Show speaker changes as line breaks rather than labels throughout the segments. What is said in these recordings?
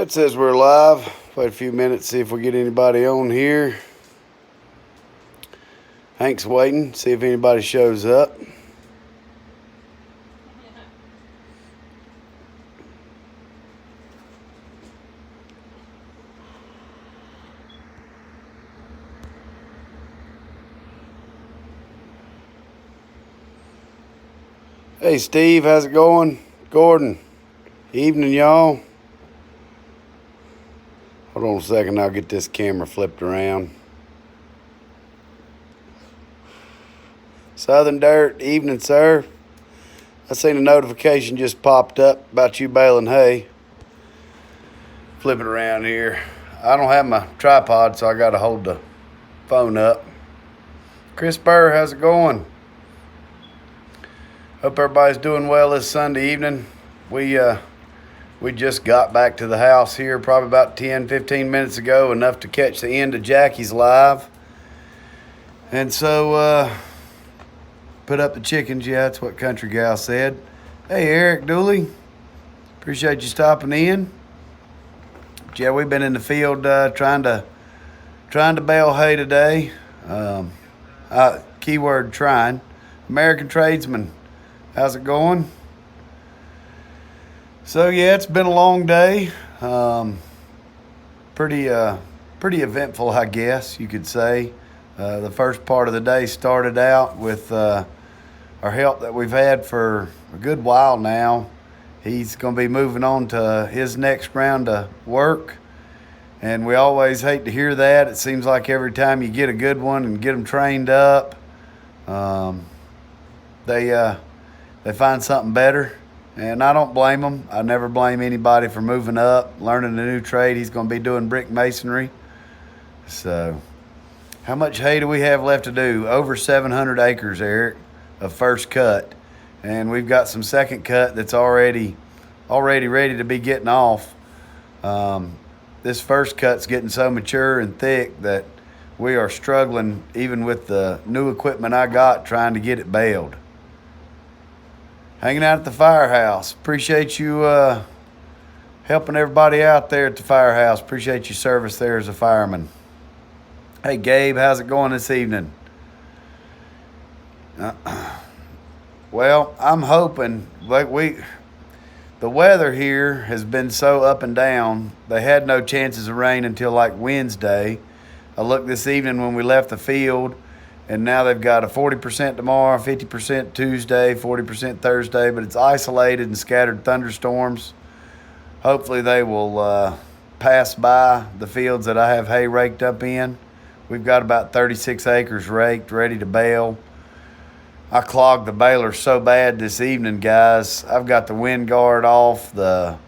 It says we're live. Wait a few minutes, see if we get anybody on here. Hank's waiting, see if anybody shows up. Hey Steve, how's it going? Gordon, evening y'all. Hold on a second, I'll get this camera flipped around. Southern Dirt, evening sir. I seen a notification just popped up about you baling hay. Flip it around here. I don't have my tripod, so I gotta hold the phone up. Chris Burr, how's it going? Hope everybody's doing well this Sunday evening. We just got back to the house here probably about 10-15 minutes ago, enough to catch the end of Jackie's live. And so put up the chickens. Yeah, that's what Country Gal said. Hey Eric Dooley, appreciate you stopping in. Yeah, we've been in the field trying to bale hay today. Keyword trying. American Tradesman, how's it going? So yeah, it's been a long day. Pretty eventful, I guess you could say. The first part of the day started out with our help that we've had for a good while now. He's going to be moving on to his next round of work, and we always hate to hear that. It seems like every time you get a good one and get them trained up, they find something better. And I don't blame them. I never blame anybody for moving up, learning a new trade. He's going to be doing brick masonry. So how much hay do we have left to do? Over 700 acres, Eric, of first cut. And we've got some second cut that's already ready to be getting off. This first cut's getting so mature and thick that we are struggling, even with the new equipment I got, trying to get it baled. Hanging out at the firehouse. Appreciate you helping everybody out there at the firehouse. Appreciate your service there as a fireman. Hey, Gabe, how's it going this evening? Well, I'm hoping, the weather here has been so up and down. They had no chances of rain until like Wednesday. I looked this evening when we left the field, and now they've got a 40% tomorrow, 50% Tuesday, 40% Thursday, but it's isolated and scattered thunderstorms. Hopefully they will pass by the fields that I have hay raked up in. We've got about 36 acres raked, ready to bale. I clogged the baler so bad this evening, guys. I've got the wind guard off. I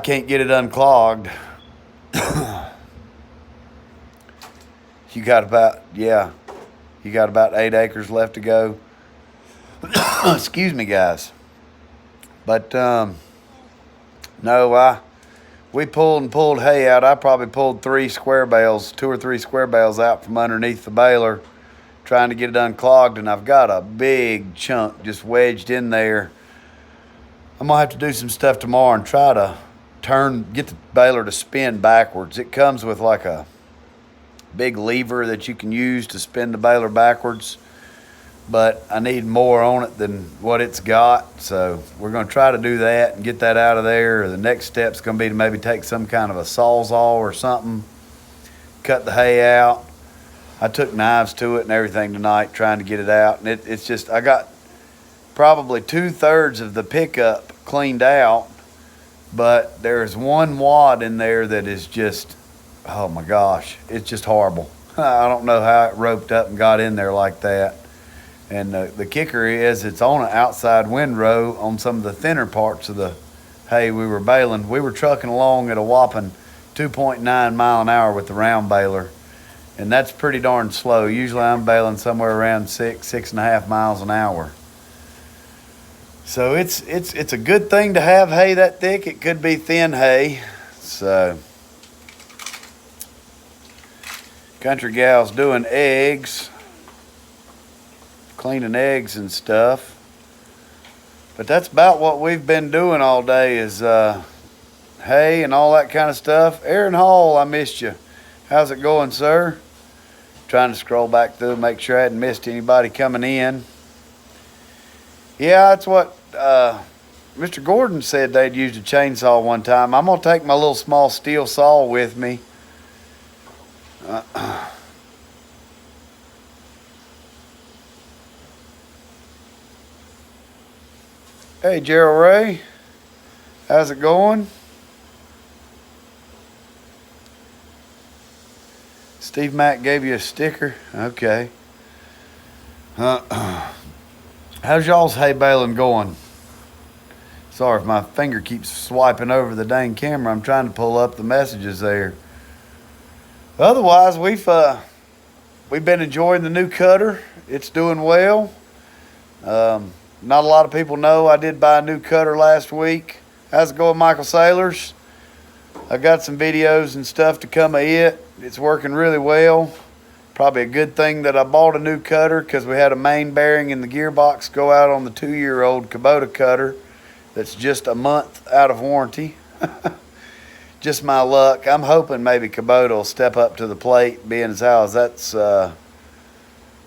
can't get it unclogged. You got about 8 acres left to go. Excuse me, guys. But no, we pulled hay out. I probably pulled 2 or 3 square bales out from underneath the baler, trying to get it unclogged, and I've got a big chunk just wedged in there. I'm gonna have to do some stuff tomorrow and try to get the baler to spin backwards. It comes with like a big lever that you can use to spin the baler backwards, but I need more on it than what it's got, so we're going to try to do that and get that out of there. The next step's going to be to maybe take some kind of a sawzall or something, cut the hay out. I took knives to it and everything tonight trying to get it out, and it's just, I got probably 2/3 of the pickup cleaned out, but there's one wad in there that is just, oh my gosh, it's just horrible. I don't know how it roped up and got in there like that. And the kicker is it's on an outside windrow on some of the thinner parts of the hay we were baling. We were trucking along at a whopping 2.9 mile an hour with the round baler, and that's pretty darn slow. Usually I'm baling somewhere around 6.5 miles an hour. So it's a good thing to have hay that thick. It could be thin hay. So Country Gal's doing eggs, cleaning eggs and stuff. But that's about what we've been doing all day is hay and all that kind of stuff. Aaron Hall, I missed you. How's it going, sir? Trying to scroll back through, make sure I hadn't missed anybody coming in. Yeah, that's what Mr. Gordon said they'd used a chainsaw one time. I'm going to take my little small steel saw with me. Hey, Gerald Ray. How's it going? Steve Mack gave you a sticker? Okay. How's y'all's hay baling going? Sorry if my finger keeps swiping over the dang camera. I'm trying to pull up the messages there. Otherwise, we've been enjoying the new cutter. It's doing well. Not a lot of people know I did buy a new cutter last week. How's it going, Michael Sailors? I got some videos and stuff to come of it. It's working really well. Probably a good thing that I bought a new cutter because we had a main bearing in the gearbox go out on the 2-year-old Kubota cutter that's just a month out of warranty. Just my luck. I'm hoping maybe Kubota will step up to the plate, being as how that's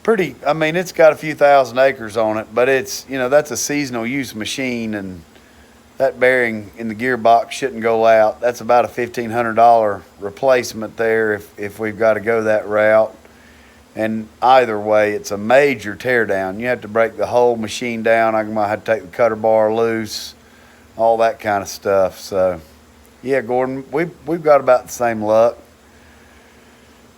pretty. I mean, it's got a few thousand acres on it, but it's, that's a seasonal use machine, and that bearing in the gearbox shouldn't go out. That's about a $1,500 replacement there if we've got to go that route. And either way, it's a major teardown. You have to break the whole machine down. I might have to take the cutter bar loose, all that kind of stuff. So, yeah, Gordon, we've got about the same luck.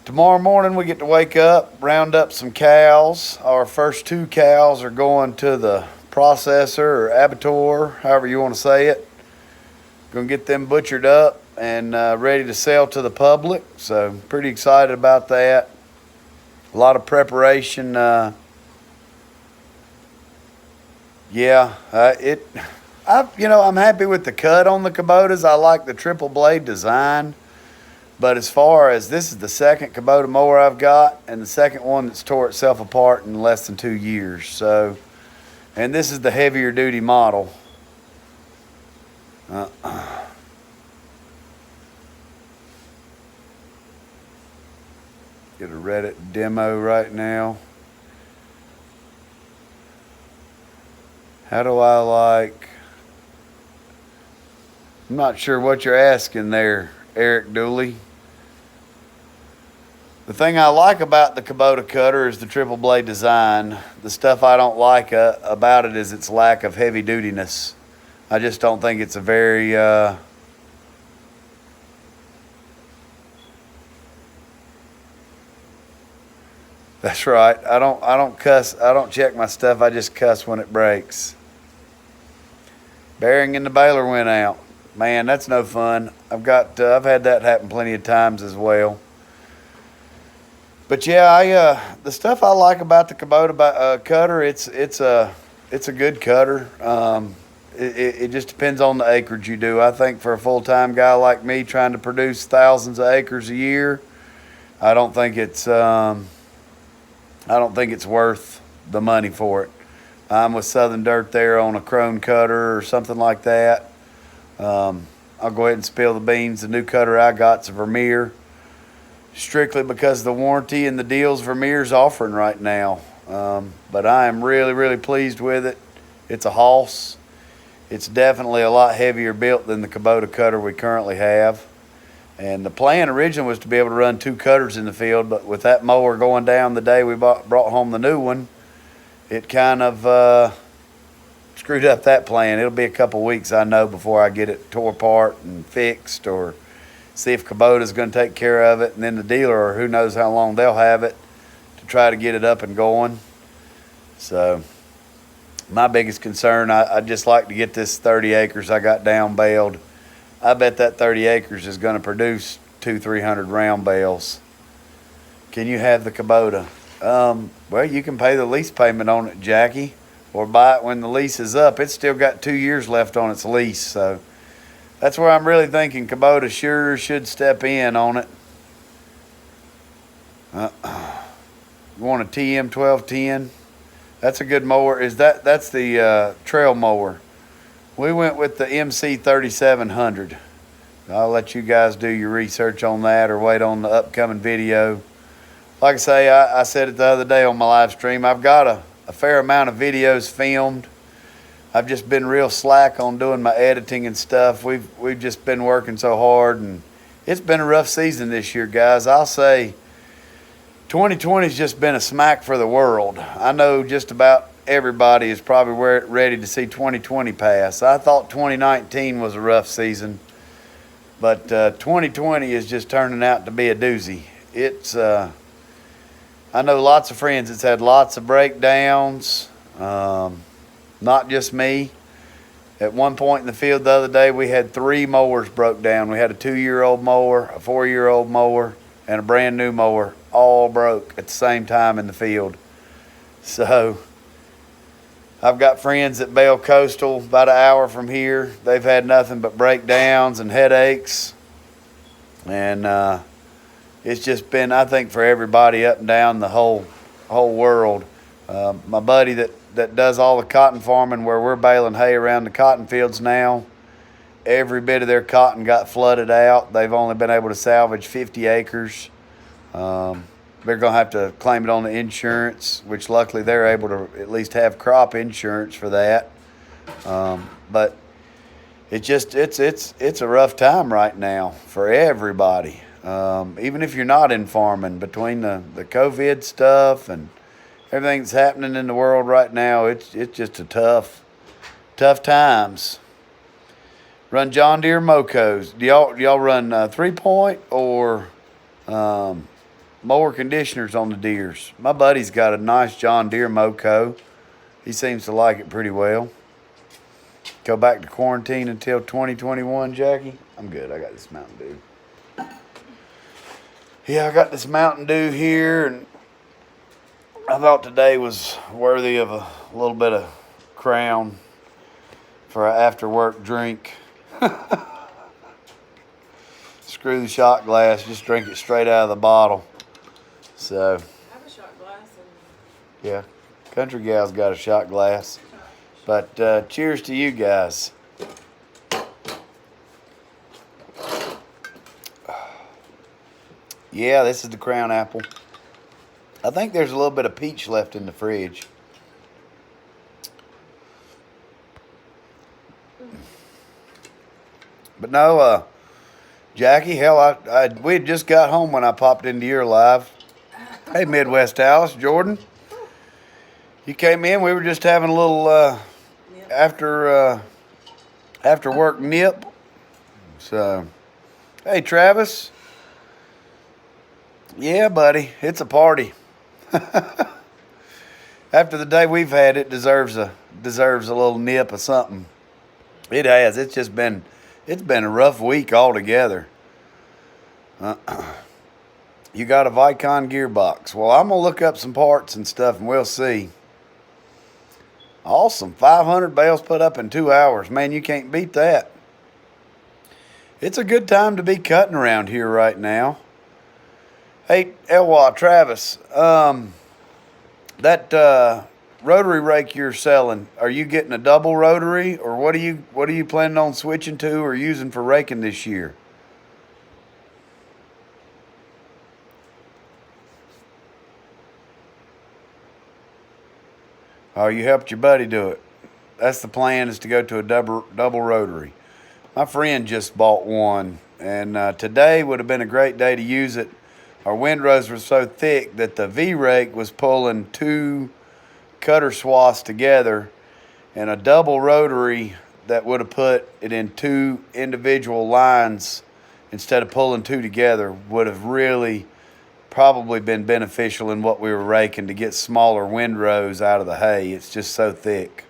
Tomorrow morning we get to wake up, round up some cows. Our first 2 cows are going to the processor or abattoir, however you want to say it. Gonna get them butchered up and ready to sell to the public. So pretty excited about that. A lot of preparation. I'm happy with the cut on the Kubotas. I like the triple blade design. But as far as this is the second Kubota mower I've got, and the second one that's tore itself apart in less than 2 years. So, and this is the heavier duty model. Get a Reddit demo right now. How do I like? I'm not sure what you're asking there, Eric Dooley. The thing I like about the Kubota cutter is the triple blade design. The stuff I don't like about it is its lack of heavy dutiness. I just don't think it's a very that's right. I don't cuss. I don't check my stuff. I just cuss when it breaks. Bearing in the baler went out. Man, that's no fun. I've had that happen plenty of times as well. But yeah, the stuff I like about the Kubota cutter, it's a good cutter. It just depends on the acreage you do. I think for a full-time guy like me trying to produce thousands of acres a year, I don't think it's worth the money for it. I'm with Southern Dirt there on a Krone cutter or something like that. I'll go ahead and spill the beans. The new cutter I got's a Vermeer, strictly because of the warranty and the deals Vermeer's offering right now. But I am really, really pleased with it. It's a Hoss. It's definitely a lot heavier built than the Kubota cutter we currently have. And the plan originally was to be able to run 2 cutters in the field, but with that mower going down the day we brought home the new one, it kind of screwed up that plan. It'll be a couple weeks, I know, before I get it tore apart and fixed, or see if Kubota's going to take care of it, and then the dealer, or who knows how long they'll have it, to try to get it up and going. So my biggest concern, I'd just like to get this 30 acres I got down baled. I bet that 30 acres is going to produce 200-300 round bales. Can you have the Kubota? Well, you can pay the lease payment on it, Jackie, or buy it when the lease is up. It's still got 2 years left on its lease, so that's where I'm really thinking Kubota sure should step in on it. You want a TM 1210? That's a good mower. That's the trail mower. We went with the MC 3700. I'll let you guys do your research on that or wait on the upcoming video. Like I say, I said it the other day on my live stream, I've got a fair amount of videos filmed. I've just been real slack on doing my editing and stuff. We've just been working so hard, and it's been a rough season this year, guys. I'll say 2020's just been a smack for the world. I know just about everybody is probably ready to see 2020 pass. I thought 2019 was a rough season, but 2020 is just turning out to be a doozy. It's I know lots of friends that's had lots of breakdowns. Not just me. At one point in the field the other day, we had 3 mowers broke down. We had a 2-year-old mower, a 4-year-old mower, and a brand new mower, all broke at the same time in the field. So I've got friends at Bell Coastal, about an hour from here. They've had nothing but breakdowns and headaches. And it's just been, I think, for everybody up and down the whole world. My buddy that does all the cotton farming where we're baling hay around the cotton fields now, every bit of their cotton got flooded out. They've only been able to salvage 50 acres. They're going to have to claim it on the insurance, which luckily they're able to at least have crop insurance for that. But it's a rough time right now for everybody. Even if you're not in farming, between the COVID stuff and everything that's happening in the world right now, it's just a tough times. Run John Deere Mocos. Do y'all run 3-point or mower conditioners on the Deeres? My buddy's got a nice John Deere Moco. He seems to like it pretty well. Go back to quarantine until 2021, Jackie? I'm good. I got this Mountain Dew. Yeah, I got this Mountain Dew here, and I thought today was worthy of a little bit of Crown for an after-work drink. Screw the shot glass, just drink it straight out of the bottle. So,
I have a shot glass.
yeah, Country Gal's got a shot glass. But cheers to you guys. Yeah, this is the Crown Apple. I think there's a little bit of peach left in the fridge. But no, Jackie, hell, we had just got home when I popped into your live. Hey, Midwest Alice, Jordan. You came in, we were just having a little after work nip. So, hey, Travis. Yeah, buddy, it's a party. After the day we've had, it deserves a little nip of something. It has. It's been a rough week altogether. You got a Vicon gearbox. Well, I'm gonna look up some parts and stuff, and we'll see. Awesome, 500 bales put up in 2 hours. Man, you can't beat that. It's a good time to be cutting around here right now. Hey, Elwha, Travis, that rotary rake you're selling, are you getting a double rotary, or what are you planning on switching to or using for raking this year? Oh, you helped your buddy do it. That's the plan, is to go to a double rotary. My friend just bought one, and today would have been a great day to use it. Our windrows were so thick that the V-rake was pulling 2 cutter swaths together, and a double rotary that would have put it in 2 individual lines instead of pulling 2 together would have really probably been beneficial in what we were raking to get smaller windrows out of the hay. It's just so thick.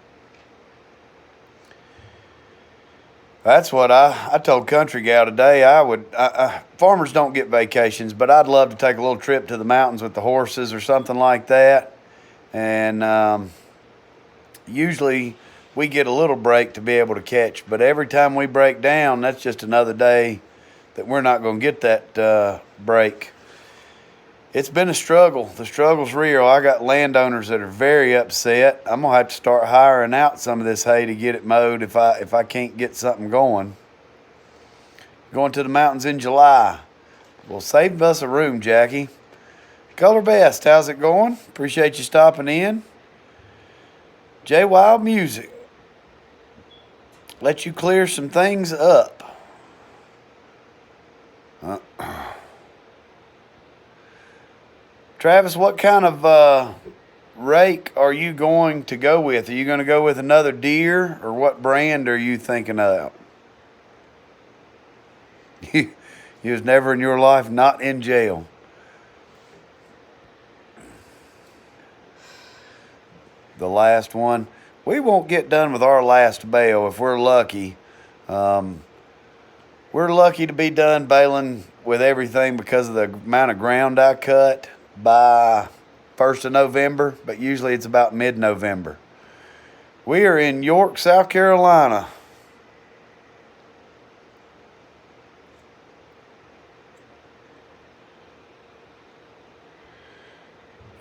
That's what I told Country Gal today. Farmers don't get vacations, but I'd love to take a little trip to the mountains with the horses or something like that. And usually we get a little break to be able to catch, but every time we break down, that's just another day that we're not going to get that break. It's been a struggle. The struggle's real. I got landowners that are very upset. I'm gonna have to start hiring out some of this hay to get it mowed if I can't get something going. Going to the mountains in July. Well, save us a room, Jackie. Color Best, how's it going? Appreciate you stopping in. J Wild Music. Let you clear some things up. Travis, what kind of rake are you going to go with? Are you going to go with another Deere, or what brand are you thinking of? You was never in your life not in jail. The last one. We won't get done with our last bale if we're lucky. We're lucky to be done baling with everything because of the amount of ground I cut by 1st of November, but usually it's about mid-November. We are in York, South Carolina.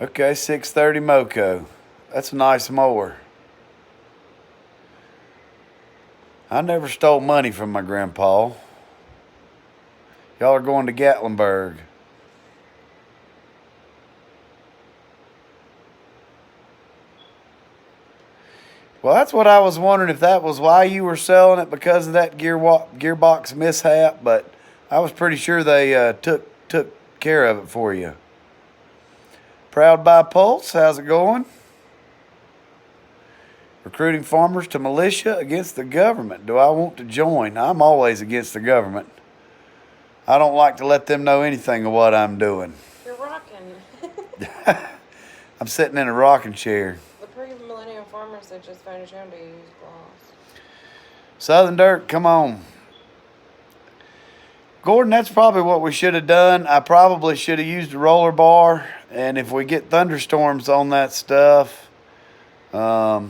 Okay, 630 Moco. That's a nice mower. I never stole money from my grandpa. Y'all are going to Gatlinburg. Well, that's what I was wondering, if that was why you were selling it, because of that gearbox mishap, but I was pretty sure they took care of it for you. Proud by Pulse, how's it going? Recruiting farmers to militia against the government. Do I want to join? I'm always against the government. I don't like to let them know anything of what I'm doing.
You're rocking.
I'm sitting in a rocking chair.
The pre-millennial farmers that just found trying to use gloss.
Southern Dirt, come on. Gordon, that's probably what we should have done. I probably should have used a roller bar. And if we get thunderstorms on that stuff, probably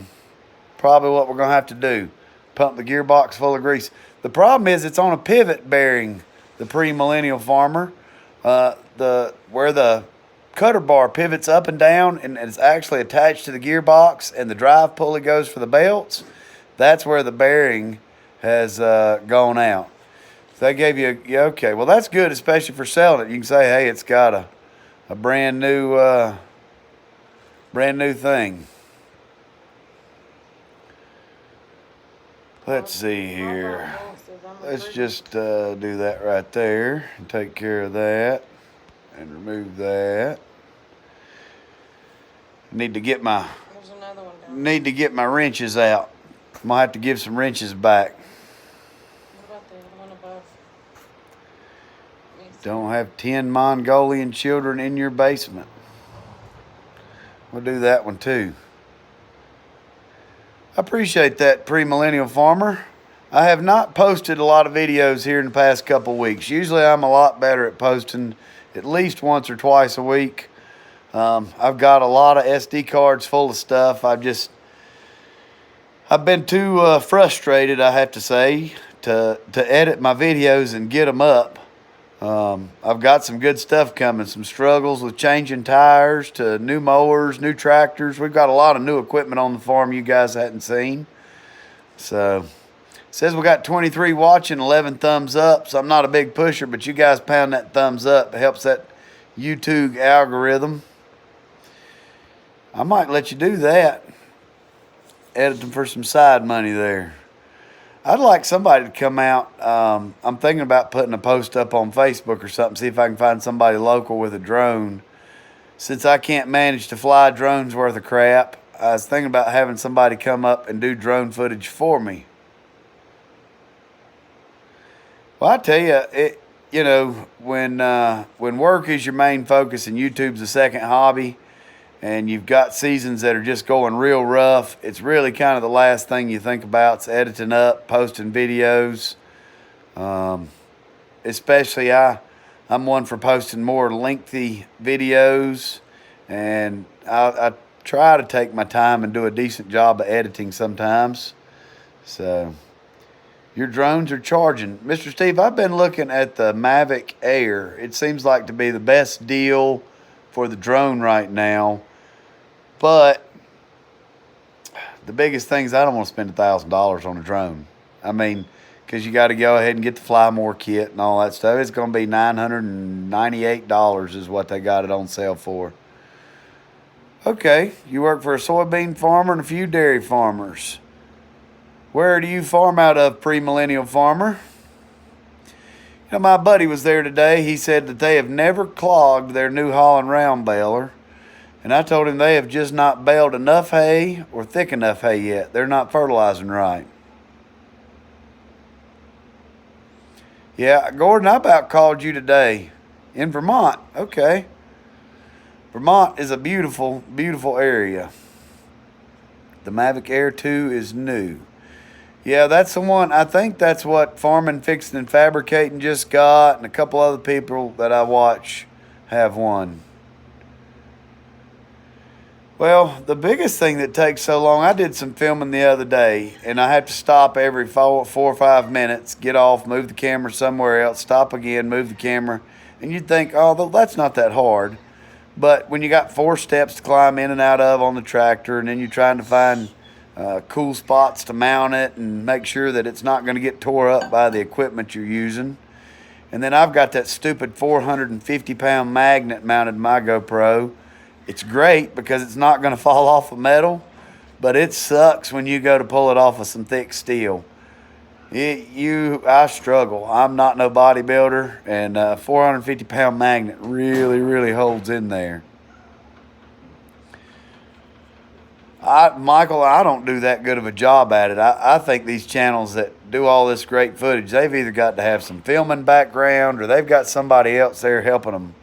what we're going to have to do. Pump the gearbox full of grease. The problem is it's on a pivot bearing, the pre-millennial farmer. Where the cutter bar pivots up and down and it's actually attached to the gearbox, and the drive pulley goes for the belts. That's where the bearing has gone out. So they gave you okay. Well, that's good, especially for selling it. You can say, hey, it's got a brand new thing. Let's see here. Let's just do that right there and take care of that and remove that. Need to get my wrenches out. I might have to give some wrenches back.
What about the one above?
Don't have 10 Mongolian children in your basement. We'll do that one too. I appreciate that, pre-millennial farmer. I have not posted a lot of videos here in the past couple weeks. Usually I'm a lot better at posting at least once or twice a week. I've got a lot of SD cards full of stuff. I've been too frustrated, I have to say, to edit my videos and get them up. I've got some good stuff coming, some struggles with changing tires to new mowers, new tractors. We've got a lot of new equipment on the farm you guys hadn't seen. So, it says we got 23 watching, 11 thumbs up. So I'm not a big pusher, but you guys pound that thumbs up. It helps that YouTube algorithm. I might let you do that. Edit them for some side money there. I'd like somebody to come out. I'm thinking about putting a post up on Facebook or something, see if I can find somebody local with a drone. Since I can't manage to fly drones worth of crap, I was thinking about having somebody come up and do drone footage for me. Well, I tell you, when work is your main focus and YouTube's the second hobby, and you've got seasons that are just going real rough, it's really kind of the last thing you think about. It's editing up, posting videos. Especially I'm one for posting more lengthy videos, and I try to take my time and do a decent job of editing sometimes. So your drones are charging. Mr. Steve, I've been looking at the Mavic Air. It seems like to be the best deal for the drone right now. But the biggest thing is I don't want to spend $1,000 on a drone. I mean, because you got to go ahead and get the Fly More kit and all that stuff. It's going to be $998 is what they got it on sale for. Okay, you work for a soybean farmer and a few dairy farmers. Where do you farm out of, Premillennial Farmer? You know, my buddy was there today. He said that they have never clogged their New Holland round baler. And I told him they have just not baled enough hay or thick enough hay yet. They're not fertilizing right. Yeah, Gordon, I about called you today. In Vermont. Okay. Vermont is a beautiful, beautiful area. The Mavic Air 2 is new. Yeah, that's the one. I think that's what Farming, Fixing, and Fabricating just got, and a couple other people that I watch have one. Well, the biggest thing that takes so long, I did some filming the other day, and I have to stop every 4 or 5 minutes, get off, move the camera somewhere else, stop again, move the camera. And you'd think, oh, that's not that hard. But when you got 4 steps to climb in and out of on the tractor, and then you're trying to find cool spots to mount it and make sure that it's not going to get tore up by the equipment you're using. And then I've got that stupid 450-pound magnet mounted to my GoPro. It's great because it's not going to fall off of metal, but it sucks when you go to pull it off of some thick steel. I struggle. I'm not no bodybuilder, and a 450-pound magnet really, really holds in there. Michael, I don't do that good of a job at it. I think these channels that do all this great footage, they've either got to have some filming background or they've got somebody else there helping them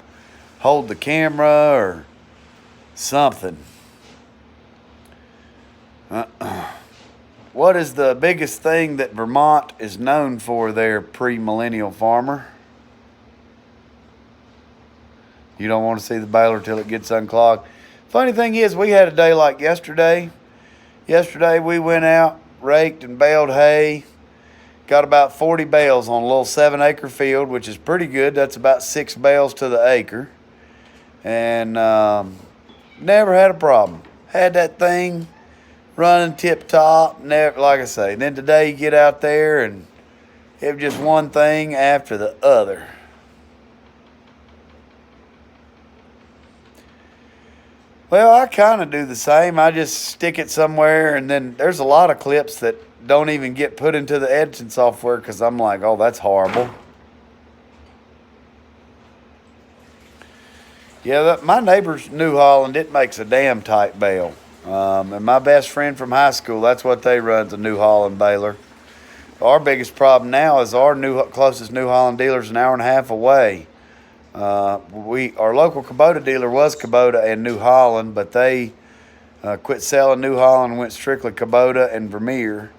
hold the camera or something. What is the biggest thing that Vermont is known for there, Premillennial Farmer? You don't want to see the baler till it gets unclogged. Funny thing is, we had a day like yesterday. Yesterday we went out, raked and baled hay. Got about 40 bales on a little 7-acre field, which is pretty good. That's about 6 bales to the acre. And never had a problem. Had that thing running tip top, never, like I say. Then today you get out there and it was just one thing after the other. Well, I kind of do the same. I just stick it somewhere, and then there's a lot of clips that don't even get put into the editing software because I'm like, oh, that's horrible. Yeah, my neighbor's New Holland, it makes a damn tight bale. And my best friend from high school, that's what they run's a New Holland baler. Our biggest problem now is our closest New Holland dealer's an hour and a half away. Our local Kubota dealer was Kubota and New Holland, but they quit selling New Holland and went strictly Kubota and Vermeer.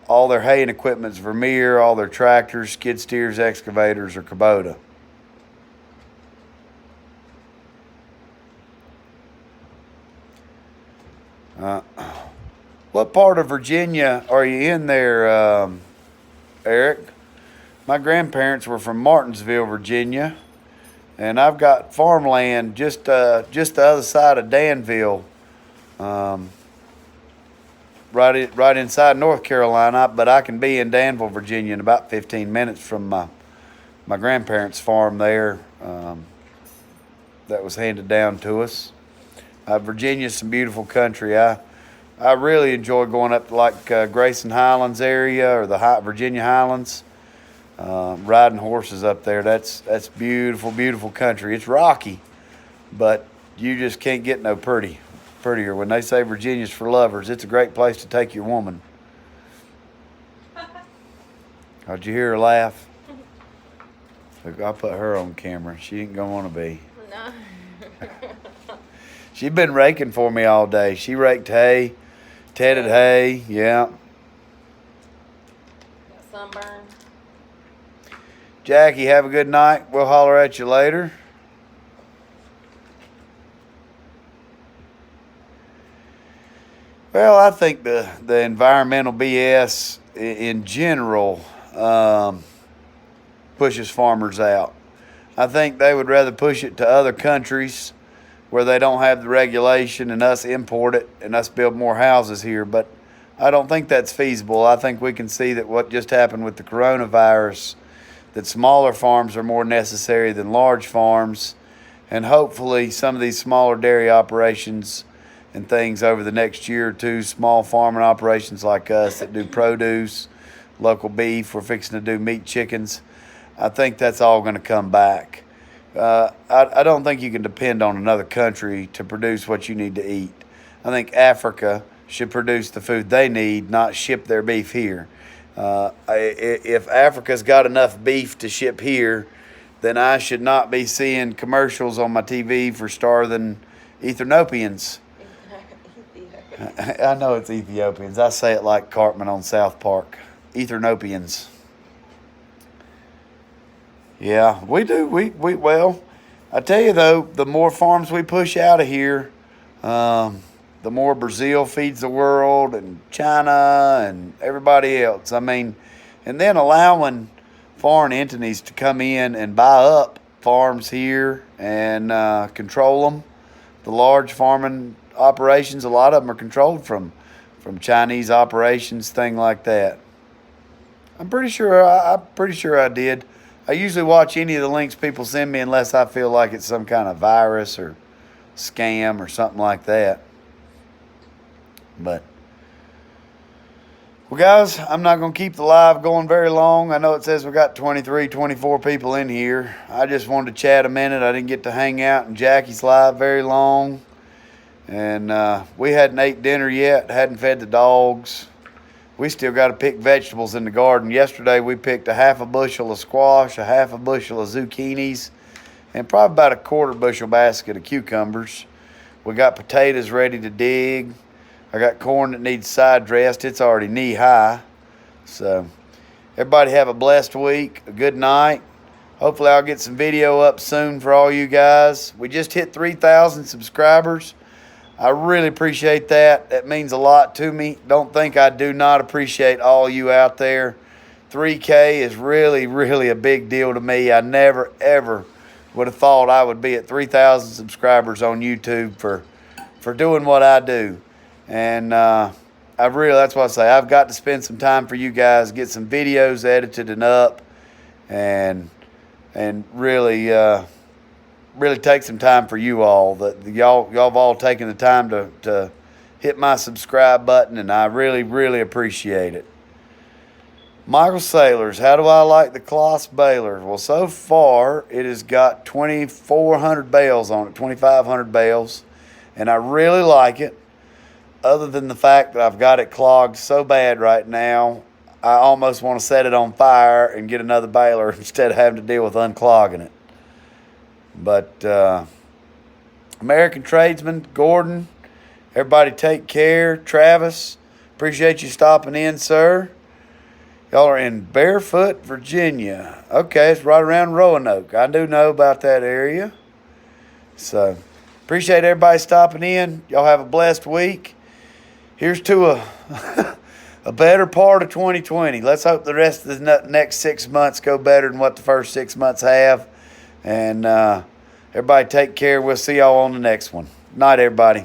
All their hay and equipment's Vermeer, all their tractors, skid steers, excavators are Kubota. What part of Virginia are you in there, Eric? My grandparents were from Martinsville, Virginia, and I've got farmland just the other side of Danville, right inside North Carolina. But I can be in Danville, Virginia, in about 15 minutes from my grandparents' farm there. That was handed down to us. Virginia's some beautiful country. I really enjoy going up to like Grayson Highlands area or the Virginia Highlands, riding horses up there. That's beautiful, beautiful country. It's rocky, but you just can't get no prettier. When they say Virginia's for lovers, it's a great place to take your woman. Did you hear her laugh? Look, I'll put her on camera. She ain't gonna want to be.
No.
She's been raking for me all day. She raked hay, tedded hay, yeah.
Got sunburn.
Jackie, have a good night. We'll holler at you later. Well, I think the environmental BS in general pushes farmers out. I think they would rather push it to other countries where they don't have the regulation and us import it and us build more houses here. But I don't think that's feasible. I think we can see that what just happened with the coronavirus, that smaller farms are more necessary than large farms. And hopefully some of these smaller dairy operations and things over the next year or two, small farming operations like us that do produce, local beef, we're fixing to do meat chickens. I think that's all going to come back. I don't think you can depend on another country to produce what you need to eat. I think Africa should produce the food they need, not ship their beef here. If Africa's got enough beef to ship here, then I should not be seeing commercials on my TV for starving Ethiopians. I know it's Ethiopians. I say it like Cartman on South Park. Ethiopians. Yeah, we do. Well, I tell you though, the more farms we push out of here, the more Brazil feeds the world and China and everybody else. I mean, and then allowing foreign entities to come in and buy up farms here and control them. The large farming operations, a lot of them are controlled from Chinese operations, thing like that. I'm pretty sure I did. I usually watch any of the links people send me unless I feel like it's some kind of virus or scam or something like that. But, well, guys, I'm not going to keep the live going very long. I know it says we got 23, 24 people in here. I just wanted to chat a minute. I didn't get to hang out in Jackie's live very long. And we hadn't ate dinner yet, hadn't fed the dogs. We still got to pick vegetables in the garden. Yesterday we picked a half a bushel of squash, a half a bushel of zucchinis, and probably about a quarter bushel basket of cucumbers. We got potatoes ready to dig. I got corn that needs side dressed. It's already knee high. So everybody have a blessed week, a good night. Hopefully I'll get some video up soon for all you guys. We just hit 3,000 subscribers. I really appreciate that. That means a lot to me. Don't think I do not appreciate all you out there. 3K is really, really a big deal to me. I never, ever would have thought I would be at 3,000 subscribers on YouTube for doing what I do. And that's what I say. I've got to spend some time for you guys, get some videos edited and up, and really take some time for you all. Y'all have all taken the time to hit my subscribe button, and I really, really appreciate it. Michael Sailors, how do I like the Claas baler? Well, so far it has got 2,400 bales on it, 2,500 bales, and I really like it. Other than the fact that I've got it clogged so bad right now, I almost want to set it on fire and get another baler instead of having to deal with unclogging it. But American Tradesman, Gordon, everybody take care. Travis, appreciate you stopping in, sir. Y'all are in Barefoot, Virginia. Okay, it's right around Roanoke. I do know about that area. So appreciate everybody stopping in. Y'all have a blessed week. Here's to a better part of 2020. Let's hope the rest of the next 6 months go better than what the first 6 months have. And everybody take care. We'll see y'all on the next one. Night, everybody.